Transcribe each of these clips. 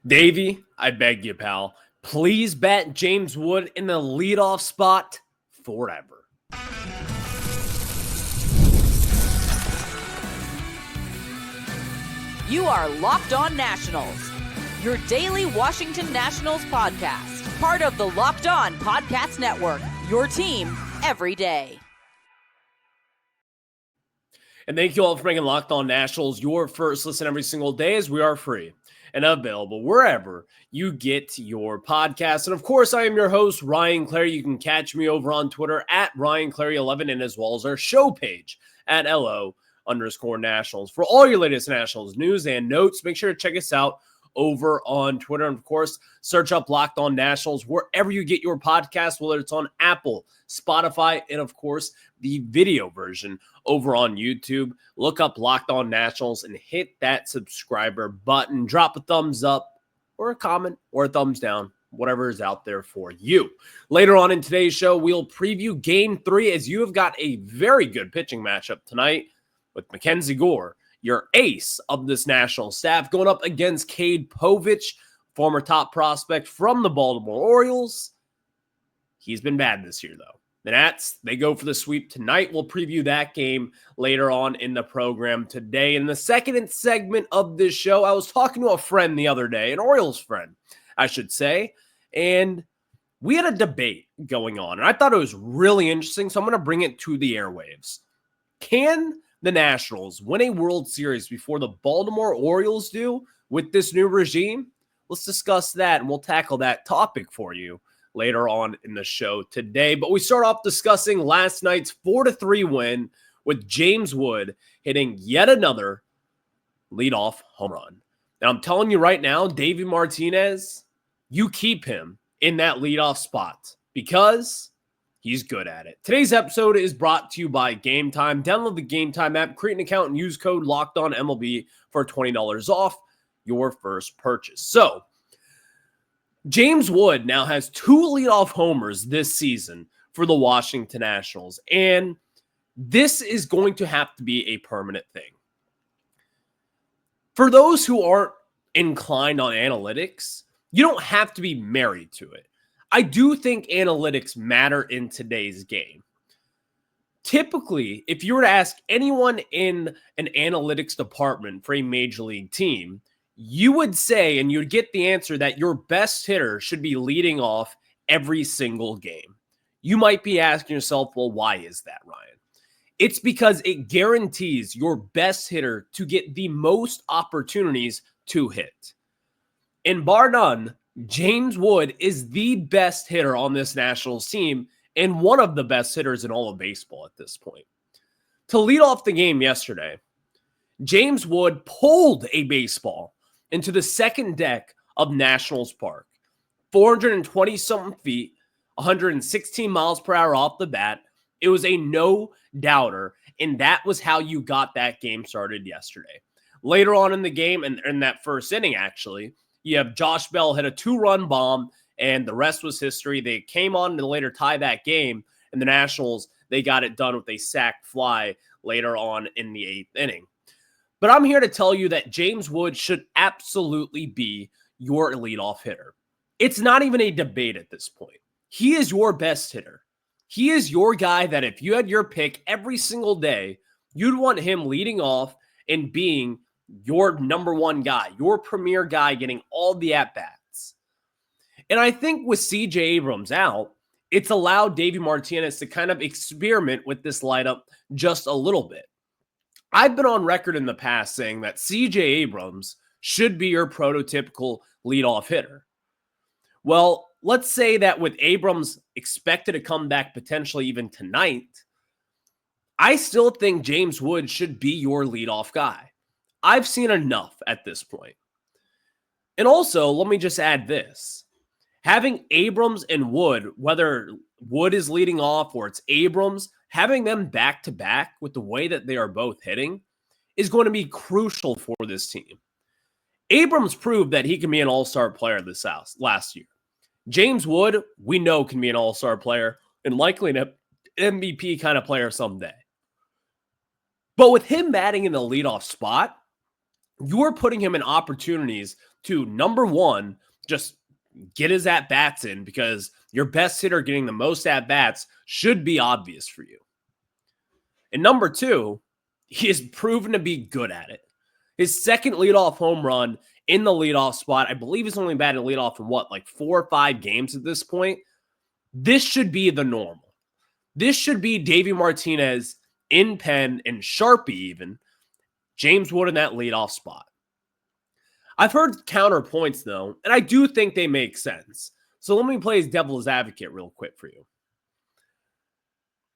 Davey, I beg you, pal, please bat James Wood in the leadoff spot forever. You are Locked On Nationals, your daily Washington Nationals podcast, part of the Locked On Podcast Network, your team every day. And thank you all for making Locked On Nationals your first listen every single day, as we are free and available wherever you get your podcast. And of course, I am your host, Ryan Clary. You can catch me over on Twitter at RyanClary11 and as well as our show page at LO_Nationals. For all your latest Nationals news and notes, make sure to check us out over on Twitter. And of course, search up Locked On Nationals wherever you get your podcast, whether it's on Apple, Spotify, and of course, the video version over on YouTube. Look up Locked On Nationals and hit that subscriber button. Drop a thumbs up or a comment or a thumbs down, whatever is out there for you. Later on in today's show, we'll preview Game 3 as you have got a very good pitching matchup tonight with MacKenzie Gore, your ace of this national staff, going up against Cade Povich, former top prospect from the Baltimore Orioles. He's been bad this year, though. The Nats, they go for the sweep tonight. We'll preview that game later on in the program today. In the second segment of this show, I was talking to a friend the other day, an Orioles friend, I should say, and we had a debate going on, and I thought it was really interesting, so I'm going to bring it to the airwaves. Can the Nationals win a World Series before the Baltimore Orioles do with this new regime? Let's discuss that, and we'll tackle that topic for you later on in the show today. But we start off discussing last night's 4-3 win with James Wood hitting yet another leadoff home run. And I'm telling you right now, Davey Martinez, you keep him in that leadoff spot because he's good at it. Today's episode is brought to you by Gametime. Download the Gametime app, create an account, and use code LOCKEDONMLB for $20 off your first purchase. So, James Wood now has 2 leadoff homers this season for the Washington Nationals, and this is going to have to be a permanent thing. For those who aren't inclined on analytics, you don't have to be married to it. I do think analytics matter in today's game. Typically, if you were to ask anyone in an analytics department for a major league team, you would say, and you'd get the answer, that your best hitter should be leading off every single game. You might be asking yourself, well, why is that, Ryan? It's because it guarantees your best hitter to get the most opportunities to hit. And bar none, James Wood is the best hitter on this Nationals team and one of the best hitters in all of baseball at this point. To lead off the game yesterday, James Wood pulled a baseball into the second deck of Nationals Park. 420-something feet, 116 miles per hour off the bat. It was a no-doubter, and that was how you got that game started yesterday. Later on in the game, and in that first inning, actually, you have Josh Bell hit a 2-run bomb, and the rest was history. They came on to later tie that game, and the Nationals, they got it done with a sac fly later on in the 8th inning. But I'm here to tell you that James Wood should absolutely be your leadoff hitter. It's not even a debate at this point. He is your best hitter. He is your guy that if you had your pick every single day, you'd want him leading off and being your number one guy, your premier guy getting all the at-bats. And I think with C.J. Abrams out, it's allowed Davey Martinez to kind of experiment with this lineup just a little bit. I've been on record in the past saying that C.J. Abrams should be your prototypical leadoff hitter. Well, let's say that with Abrams expected to come back potentially even tonight, I still think James Wood should be your leadoff guy. I've seen enough at this point. And also, let me just add this. Having Abrams and Wood, whether Wood is leading off or it's Abrams, having them back-to-back with the way that they are both hitting is going to be crucial for this team. Abrams proved that he can be an all-star player this last year. James Wood, we know, can be an all-star player and likely an MVP kind of player someday. But with him batting in the leadoff spot, you're putting him in opportunities to, number one, just get his at-bats in, because your best hitter getting the most at-bats should be obvious for you. And number two, he has proven to be good at it. His second leadoff home run in the leadoff spot, I believe he's only batted leadoff in 4 or 5 games at this point. This should be the normal. This should be Davey Martinez in pen and Sharpie even. James Wood in that leadoff spot. I've heard counterpoints though, and I do think they make sense. So let me play as devil's advocate real quick for you.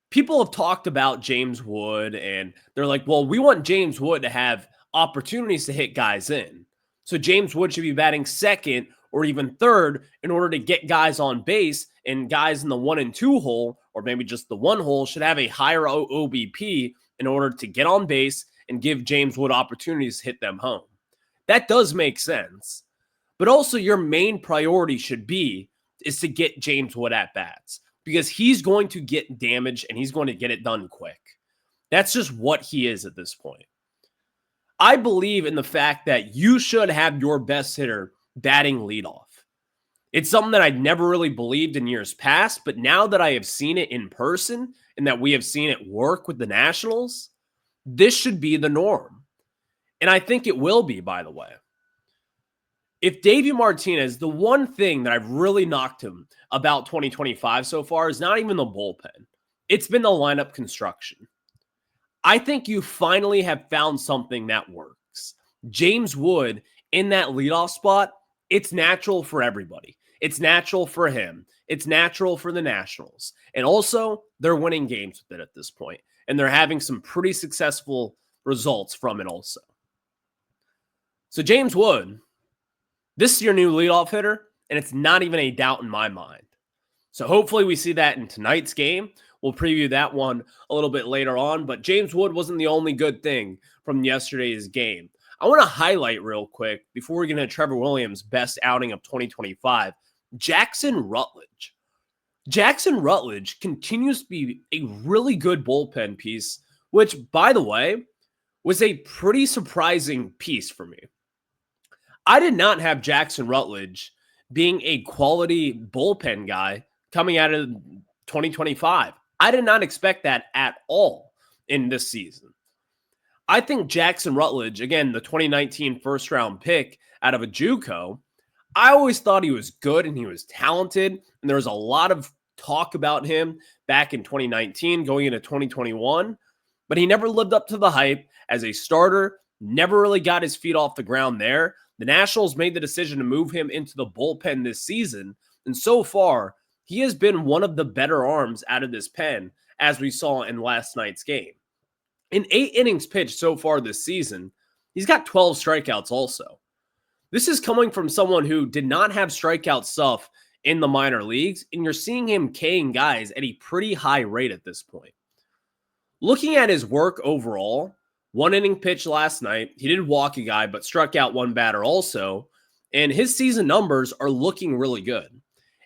People have talked about James Wood, and they're like, well, we want James Wood to have opportunities to hit guys in. So James Wood should be batting second or even third in order to get guys on base, and guys in the 1 and 2 hole, or maybe just the 1 hole, should have a higher OBP in order to get on base and give James Wood opportunities to hit them home. That does make sense. But also your main priority should be is to get James Wood at bats, because he's going to get damage and he's going to get it done quick. That's just what he is at this point. I believe in the fact that you should have your best hitter batting leadoff. It's something that I never really believed in years past, but now that I have seen it in person and that we have seen it work with the Nationals, this should be the norm. And I think it will be, by the way. If Davey Martinez, the one thing that I've really knocked him about 2025 so far is not even the bullpen. It's been the lineup construction. I think you finally have found something that works. James Wood in that leadoff spot, it's natural for everybody. It's natural for him. It's natural for the Nationals. And also, they're winning games with it at this point. And they're having some pretty successful results from it also. So James Wood, this is your new leadoff hitter, and it's not even a doubt in my mind. So hopefully we see that in tonight's game. We'll preview that one a little bit later on, but James Wood wasn't the only good thing from yesterday's game. I want to highlight real quick, before we get into Trevor Williams' best outing of 2025, Jackson Rutled. Jackson Rutled continues to be a really good bullpen piece, which, by the way, was a pretty surprising piece for me. I did not have Jackson Rutled being a quality bullpen guy coming out of 2025. I did not expect that at all in this season. I think Jackson Rutled, again, the 2019 first-round pick out of a JUCO, I always thought he was good and he was talented, and there was a lot of talk about him back in 2019 going into 2021, but he never lived up to the hype as a starter, never really got his feet off the ground there. The Nationals made the decision to move him into the bullpen this season, and so far, he has been one of the better arms out of this pen, as we saw in last night's game. In 8 innings pitched so far this season, he's got 12 strikeouts also. This is coming from someone who did not have strikeout stuff in the minor leagues, and you're seeing him K-ing guys at a pretty high rate at this point. Looking at his work overall, 1 inning pitch last night, he did walk a guy, but struck out 1 batter also, and his season numbers are looking really good.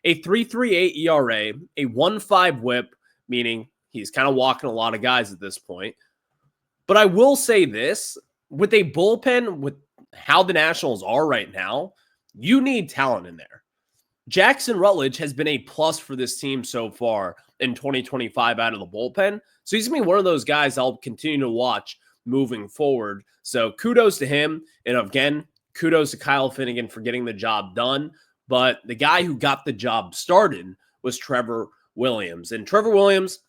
A 3.38 ERA, a 1.5 whip, meaning he's kind of walking a lot of guys at this point. But I will say this, with a bullpen, with how the Nationals are right now, you need talent in there. Jackson Rutled has been a plus for this team so far in 2025 out of the bullpen. So he's going to be one of those guys I'll continue to watch moving forward. So kudos to him. And again, kudos to Kyle Finnegan for getting the job done. But the guy who got the job started was Trevor Williams. And Trevor Williams,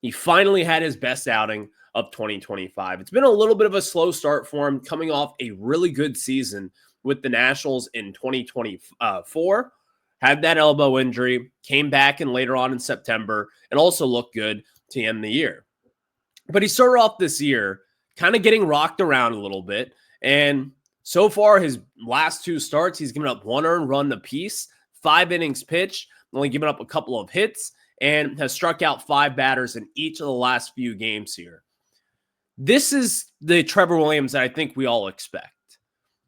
he finally had his best outing of 2025. It's been a little bit of a slow start for him, coming off a really good season with the Nationals in 2024. Had that elbow injury, came back in later on in September, and also looked good to end the year. But he started off this year kind of getting rocked around a little bit, and so far, his last 2 starts, he's given up 1 earned run apiece, 5 innings pitched, only given up a couple of hits, and has struck out 5 batters in each of the last few games here. This is the Trevor Williams that I think we all expect.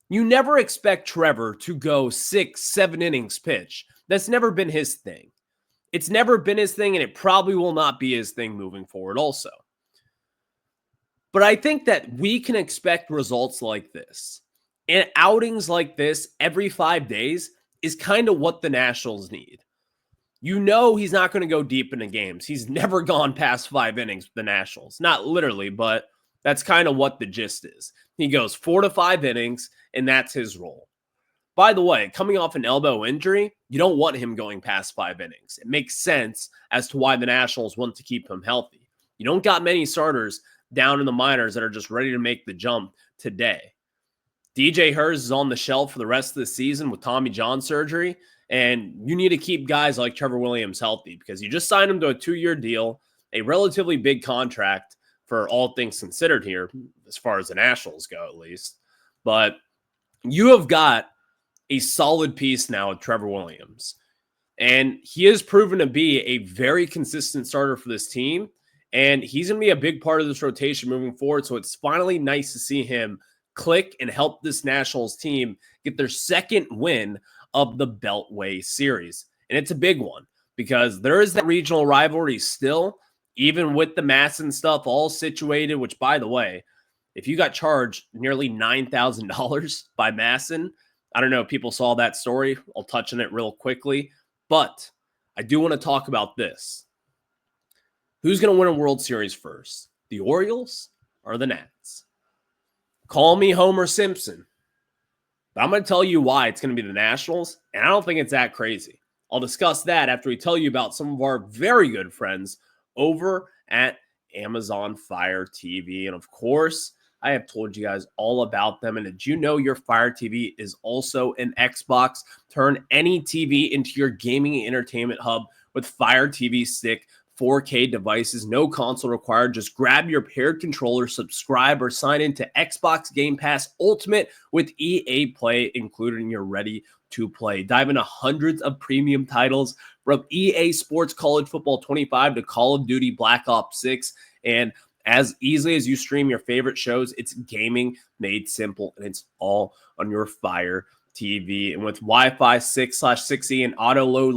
You never expect Trevor to go 6, 7 innings pitch. That's never been his thing. It's never been his thing, and it probably will not be his thing moving forward also. But I think that we can expect results like this. And outings like this every 5 days is kind of what the Nationals need. You know he's not going to go deep into games. He's never gone past 5 innings with the Nationals. Not literally, but that's kind of what the gist is. He goes 4 to 5 innings, and that's his role. By the way, coming off an elbow injury, you don't want him going past 5 innings. It makes sense as to why the Nationals want to keep him healthy. You don't got many starters down in the minors that are just ready to make the jump today. DJ Hurst is on the shelf for the rest of the season with Tommy John surgery, and you need to keep guys like Trevor Williams healthy because you just signed him to a 2-year deal, a relatively big contract for all things considered here, as far as the Nationals go at least. But you have got a solid piece now with Trevor Williams, and he has proven to be a very consistent starter for this team, and he's going to be a big part of this rotation moving forward, so it's finally nice to see him click and help this Nationals team get their second win of the Beltway Series. And it's a big one because there is that regional rivalry still, even with the Massen stuff all situated, which, by the way, if you got charged nearly $9,000 by Massen, I don't know if people saw that story. I'll touch on it real quickly, but I do want to talk about this. Who's going to win a World Series first? The Orioles or the Nats? Call me Homer Simpson, but I'm going to tell you why it's going to be the Nationals, and I don't think it's that crazy. I'll discuss that after we tell you about some of our very good friends over at Amazon Fire TV. And of course, I have told you guys all about them. And did you know your Fire TV is also an Xbox? Turn any TV into your gaming and entertainment hub with Fire TV Stick 4K devices, no console required. Just grab your paired controller, subscribe, or sign into Xbox Game Pass Ultimate with EA Play included, and you're ready to play. Dive into hundreds of premium titles from EA Sports College Football 25 to Call of Duty Black Ops 6, and as easily as you stream your favorite shows, it's gaming made simple, and it's all on your Fire TV. And with Wi-Fi 6/6E and auto low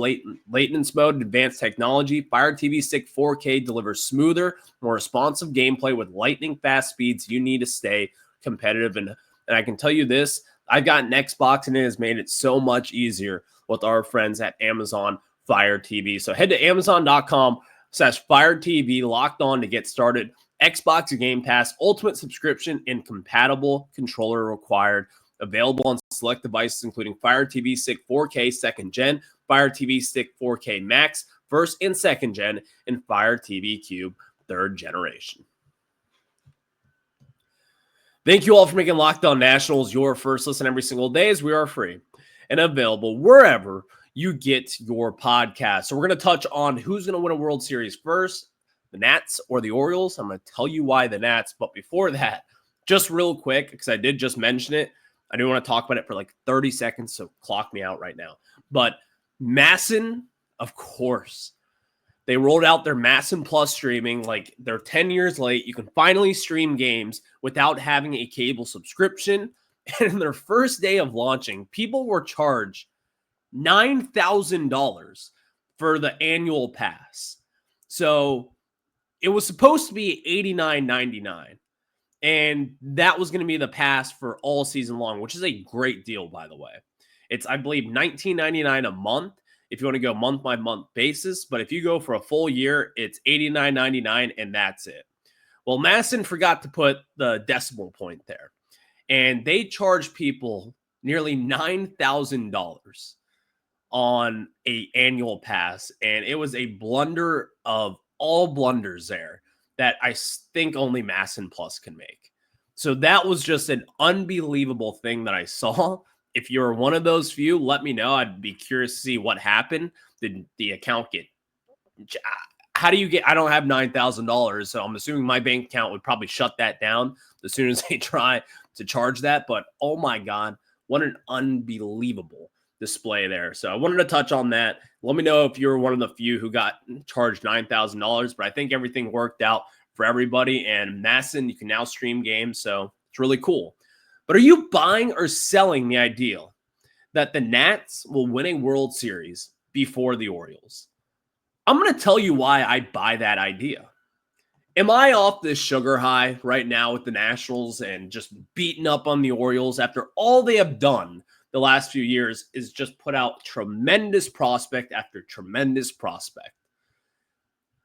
latency mode and advanced technology, Fire TV Stick 4K delivers smoother, more responsive gameplay with lightning fast speeds you need to stay competitive. And I can tell you this, I've got an Xbox and it has made it so much easier with our friends at Amazon Fire TV. So head to Amazon.com/Fire TV locked on to get started. Xbox Game Pass Ultimate subscription and compatible controller required. Available on select devices, including Fire TV Stick 4K 2nd Gen, Fire TV Stick 4K Max 1st and 2nd Gen, and Fire TV Cube 3rd Generation. Thank you all for making Locked On Nationals your first listen every single day, as we are free and available wherever you get your podcast. So we're going to touch on who's going to win a World Series first, the Nats or the Orioles. I'm going to tell you why the Nats, but before that, just real quick, because I did just mention it, I do want to talk about it for like 30 seconds, so clock me out right now. But Massen, of course, they rolled out their Massen Plus streaming. Like, they're 10 years late. You can finally stream games without having a cable subscription. And in their first day of launching, people were charged $9,000 for the annual pass. So it was supposed to be $89.99. And that was going to be the pass for all season long, which is a great deal, by the way. It's, I believe, $19.99 a month if you want to go month by month basis. But if you go for a full year, it's $89.99, and that's it. Well, Massen forgot to put the decimal point there, and they charged people nearly $9,000 on an annual pass, and it was a blunder of all blunders there that I think only Massen Plus can make. So that was just an unbelievable thing that I saw. If you're one of those few, let me know. I'd be curious to see what happened. Did the account get... How do you get... I don't have $9,000, so I'm assuming my bank account would probably shut that down as soon as they try to charge that. But oh my God, what an unbelievable display there. So I wanted to touch on that. Let me know if you're one of the few who got charged $9,000, but I think everything worked out for everybody. And Massen, you can now stream games, so it's really cool. But are you buying or selling the idea that the Nats will win a World Series before the Orioles? I'm going to tell you why I buy that idea. Am I off this sugar high right now with the Nationals and just beating up on the Orioles after all they have done the last few years is just put out tremendous prospect after tremendous prospect?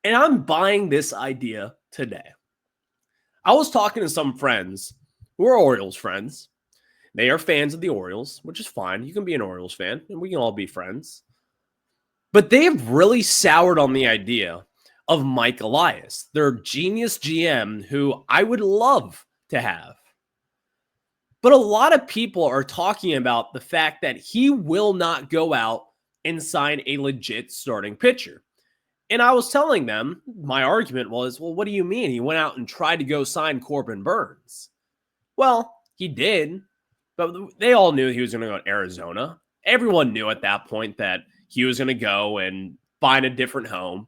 And I'm buying this idea today. I was talking to some friends who are Orioles friends. They are fans of the Orioles, which is fine. You can be an Orioles fan, and we can all be friends. But they have really soured on the idea of Mike Elias, their genius GM, who I would love to have. But a lot of people are talking about the fact that he will not go out and sign a legit starting pitcher. And I was telling them, my argument was, well, what do you mean? He went out and tried to go sign Corbin Burns. Well, he did, but they all knew he was going to go to Arizona. Everyone knew at that point that he was going to go and find a different home.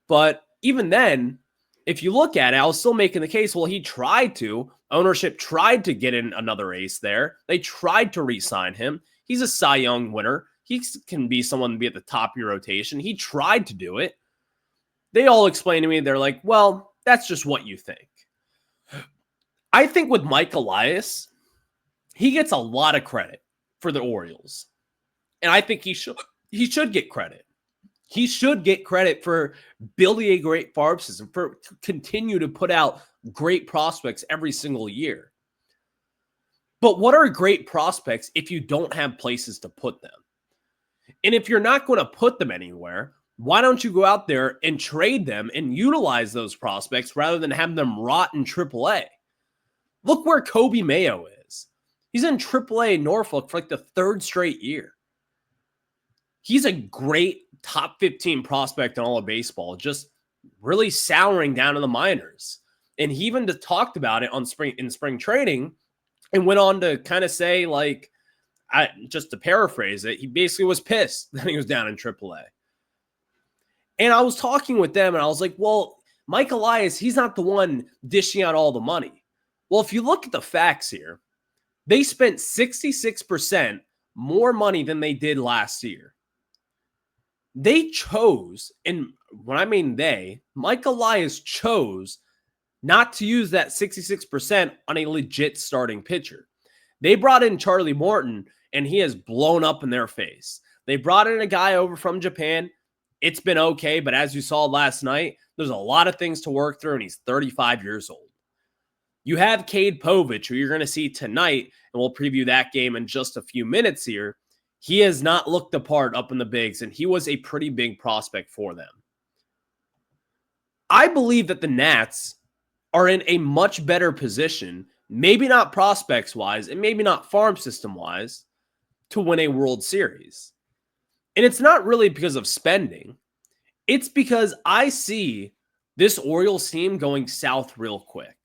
But even then, if you look at it, I was still making the case, well, he tried to. Ownership tried to get in another ace there. They tried to re-sign him. He's a Cy Young winner. He can be someone to be at the top of your rotation. He tried to do it. They all explained to me, they're like, well, that's just what you think. I think with Mike Elias, he gets a lot of credit for the Orioles. And I think he should get credit. He should get credit for building a great farm system, for continue to put out great prospects every single year. But what are great prospects if you don't have places to put them? And if you're not going to put them anywhere, why don't you go out there and trade them and utilize those prospects rather than have them rot in AAA? Look where Kobe Mayo is. He's in AAA Norfolk for like the third straight year. He's a great top 15 prospect in all of baseball, just really souring down to the minors. And he even talked about it on spring training and went on to kind of say, like, just to paraphrase it, he basically was pissed that he was down in AAA. And I was talking with them and I was like, well, Mike Elias, he's not the one dishing out all the money. Well, if you look at the facts here, they spent 66% more money than they did last year. They chose, and when I mean they, Mike Elias chose not to use that 66% on a legit starting pitcher. They brought in Charlie Morton, and he has blown up in their face. They brought in a guy over from Japan. It's been okay, but as you saw last night, there's a lot of things to work through, and he's 35 years old. You have Cade Povich, who you're going to see tonight, and we'll preview that game in just a few minutes here. He has not looked the part up in the bigs, and he was a pretty big prospect for them. I believe that the Nats are in a much better position, maybe not prospects-wise, and maybe not farm system-wise, to win a World Series. And it's not really because of spending. It's because I see this Orioles team going south real quick.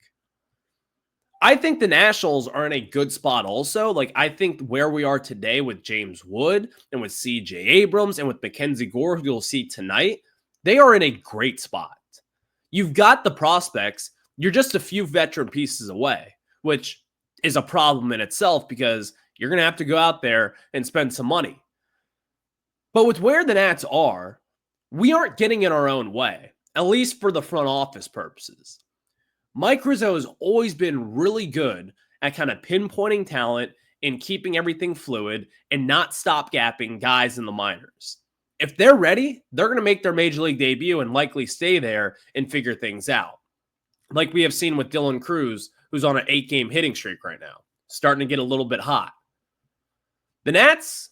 I think the Nationals are in a good spot also. Like, I think where we are today with James Wood and with C.J. Abrams and with MacKenzie Gore, who you'll see tonight, they are in a great spot. You've got the prospects. You're just a few veteran pieces away, which is a problem in itself because you're going to have to go out there and spend some money. But with where the Nats are, we aren't getting in our own way, at least for the front office purposes. Mike Rizzo has always been really good at kind of pinpointing talent and keeping everything fluid and not stopgapping guys in the minors. If they're ready, they're going to make their major league debut and likely stay there and figure things out. Like we have seen with Dylan Cruz, who's on an 8-game hitting streak right now, starting to get a little bit hot. The Nats,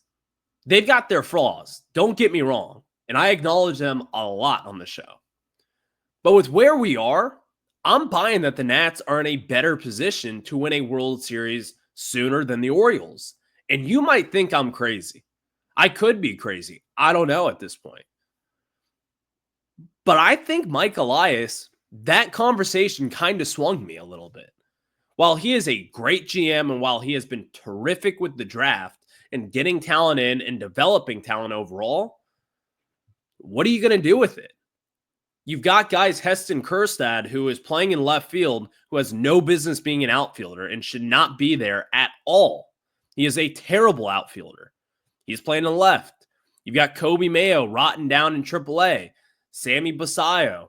they've got their flaws. Don't get me wrong. And I acknowledge them a lot on the show. But with where we are, I'm buying that the Nats are in a better position to win a World Series sooner than the Orioles. And you might think I'm crazy. I could be crazy. I don't know at this point. But I think Mike Elias, that conversation kind of swung me a little bit. While he is a great GM and while he has been terrific with the draft and getting talent in and developing talent overall, what are you going to do with it? You've got guys, Heston Kjerstad, who is playing in left field, who has no business being an outfielder and should not be there at all. He is a terrible outfielder. He's playing in left. You've got Kobe Mayo rotting down in AAA. Sammy Basayo,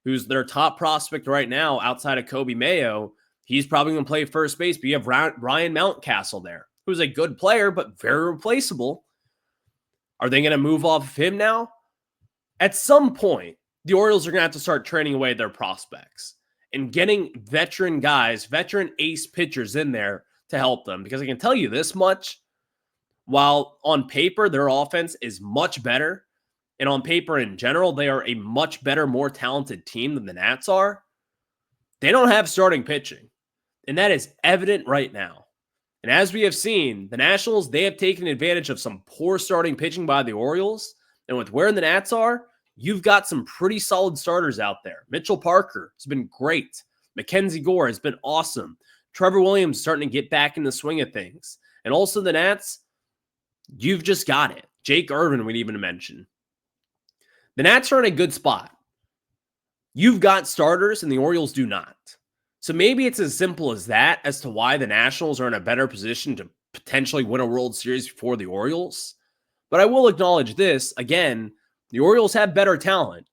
who's their top prospect right now outside of Kobe Mayo. He's probably going to play first base, but you have Ryan Mountcastle there, who's a good player, but very replaceable. Are they going to move off of him now? At some point, the Orioles are going to have to start trading away their prospects and getting veteran guys, veteran ace pitchers in there to help them. Because I can tell you this much, while on paper their offense is much better, and on paper in general they are a much better, more talented team than the Nats are, they don't have starting pitching. And that is evident right now. And as we have seen, the Nationals, they have taken advantage of some poor starting pitching by the Orioles. And with where the Nats are, you've got some pretty solid starters out there. Mitchell Parker has been great. MacKenzie Gore has been awesome. Trevor Williams is starting to get back in the swing of things. And also the Nats, you've just got it. Jake Irvin, we'd even mention. The Nats are in a good spot. You've got starters and the Orioles do not. So maybe it's as simple as that as to why the Nationals are in a better position to potentially win a World Series before the Orioles. But I will acknowledge this. Again, the Orioles have better talent,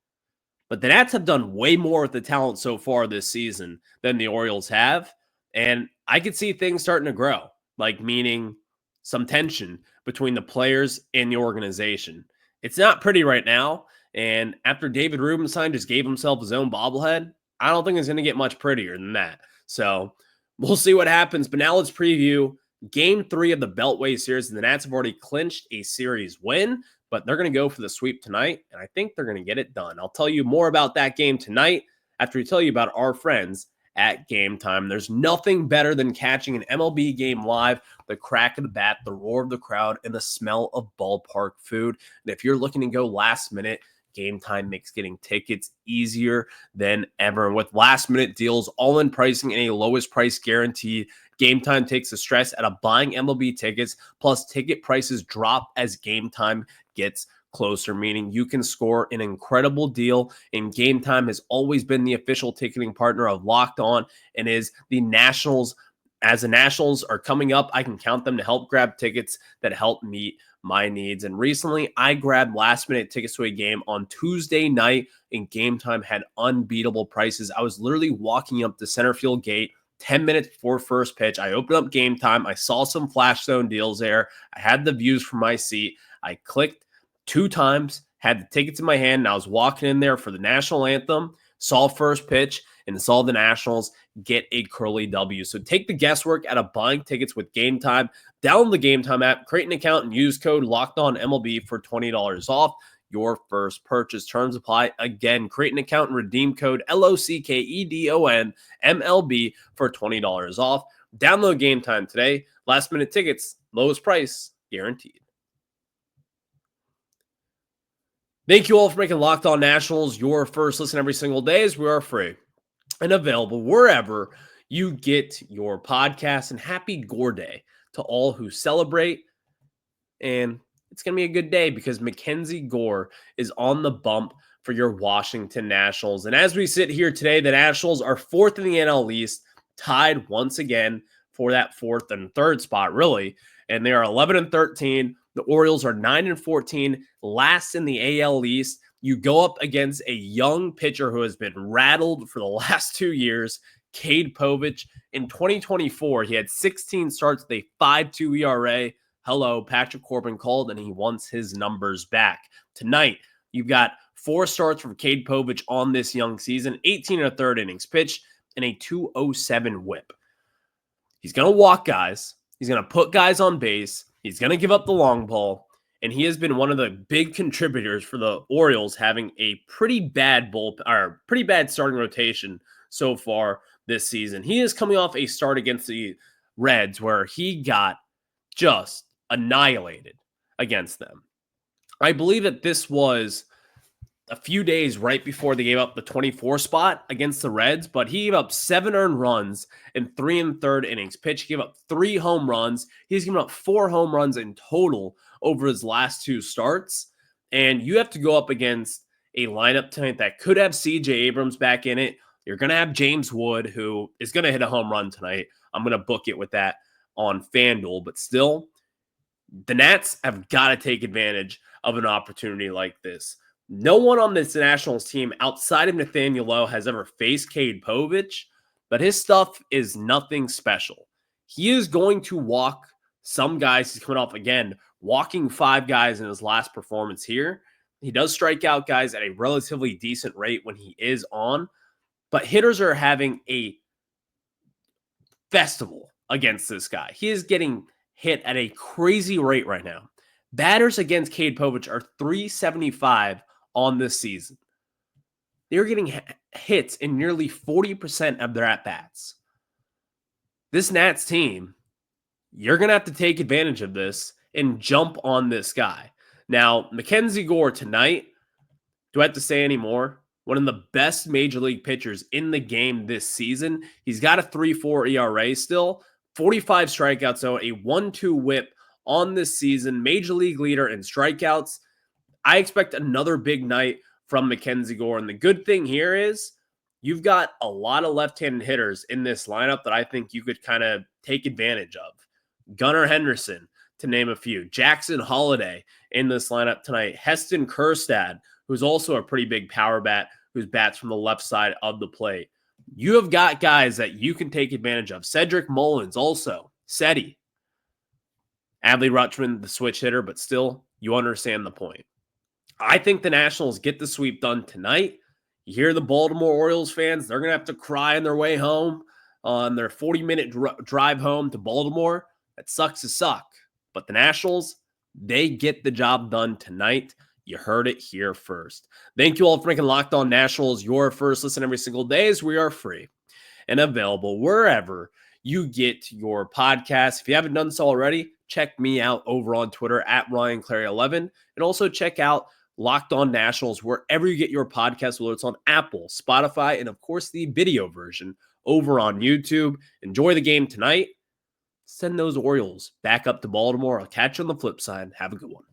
but the Nats have done way more with the talent so far this season than the Orioles have. And I could see things starting to grow, like meaning some tension between the players and the organization. It's not pretty right now. And after David Rubenstein just gave himself his own bobblehead, I don't think it's going to get much prettier than that. So we'll see what happens. But now let's preview Game 3 of the Beltway Series. And the Nats have already clinched a series win, but they're going to go for the sweep tonight. And I think they're going to get it done. I'll tell you more about that game tonight after we tell you about our friends at Gametime. There's nothing better than catching an MLB game live, the crack of the bat, the roar of the crowd, and the smell of ballpark food. And if you're looking to go last minute, Gametime makes getting tickets easier than ever. And with last-minute deals, all-in pricing, and a lowest price guarantee, Gametime takes the stress out of buying MLB tickets, plus ticket prices drop as Gametime gets closer, meaning you can score an incredible deal. And Gametime has always been the official ticketing partner of Locked On and is the Nationals. As the Nationals are coming up, I can count them to help grab tickets that help meet my needs. And recently, I grabbed last-minute tickets to a game on Tuesday night, and Gametime had unbeatable prices. I was literally walking up the center field gate 10 minutes before first pitch. I opened up Gametime. I saw some flash zone deals there. I had the views from my seat. I clicked 2 times, had the tickets in my hand, and I was walking in there for the national anthem, saw first pitch, and saw the Nationals get a curly W. So take the guesswork out of buying tickets with Gametime. Download the Gametime app, create an account, and use code LOCKEDONMLB for $20 off your first purchase. Terms apply. Again, create an account and redeem code LOCKEDONMLB for $20 off. Download Gametime today. Last minute tickets, lowest price guaranteed. Thank you all for making Locked On Nationals your first listen every single day, as we are free and available wherever you get your podcasts. And happy Gore Day to all who celebrate. And it's going to be a good day because MacKenzie Gore is on the bump for your Washington Nationals. And as we sit here today, the Nationals are 4th in the NL East, tied once again for that 4th and 3rd spot, really. And they are 11-13. The Orioles are 9-14, last in the AL East. You go up against a young pitcher who has been rattled for the last 2 years, Cade Povich. In 2024, he had 16 starts with a 5.2 ERA. Hello, Patrick Corbin called, and he wants his numbers back. Tonight, you've got 4 starts from Cade Povich on this young season, 18 1/3 innings pitched, and a 2.07 whip. He's going to walk guys. He's going to put guys on base. He's going to give up the long ball. And he has been one of the big contributors for the Orioles having a pretty bad starting rotation so far this season. He is coming off a start against the Reds where he got just annihilated against them. I believe that this was a few days right before they gave up the 24 spot against the Reds, but he gave up 7 earned runs in 3 1/3 innings pitched. He gave up 3 home runs. He's given up 4 home runs in total over his last 2 starts. And you have to go up against a lineup tonight that could have CJ Abrams back in it. You're going to have James Wood, who is going to hit a home run tonight. I'm going to book it with that on FanDuel, but still, the Nats have got to take advantage of an opportunity like this. No one on this Nationals team outside of Nathaniel Lowe has ever faced Cade Povich, but his stuff is nothing special. He is going to walk some guys. He's coming off, again, walking 5 guys in his last performance here. He does strike out guys at a relatively decent rate when he is on, but hitters are having a festival against this guy. He is getting hit at a crazy rate right now. Batters against Cade Povich are .375 on this season. They're getting hits in nearly 40% of their at-bats. This Nats team, you're going to have to take advantage of this and jump on this guy. Now, MacKenzie Gore tonight, do I have to say any more? One of the best major league pitchers in the game this season. He's got a 3.4 ERA still, 45 strikeouts, so a 1.2 whip on this season, major league leader in strikeouts. I expect another big night from MacKenzie Gore. And the good thing here is you've got a lot of left-handed hitters in this lineup that I think you could kind of take advantage of. Gunnar Henderson, to name a few. Jackson Holiday in this lineup tonight. Heston Kjerstad, who's also a pretty big power bat, who's bats from the left side of the plate. You have got guys that you can take advantage of. Cedric Mullins also. Seti. Adley Rutschman, the switch hitter, but still, you understand the point. I think the Nationals get the sweep done tonight. You hear the Baltimore Orioles fans, they're going to have to cry on their way home on their 40-minute drive home to Baltimore. That sucks to suck. But the Nationals, they get the job done tonight. You heard it here first. Thank you all for making Locked On Nationals your first listen every single day, as we are free and available wherever you get your podcasts. If you haven't done so already, check me out over on Twitter at RyanClary11, and also check out Locked On Nationals wherever you get your podcasts, whether it's on Apple, Spotify, and of course the video version over on YouTube. Enjoy the game tonight. Send those Orioles back up to Baltimore. I'll catch you on the flip side. Have a good one.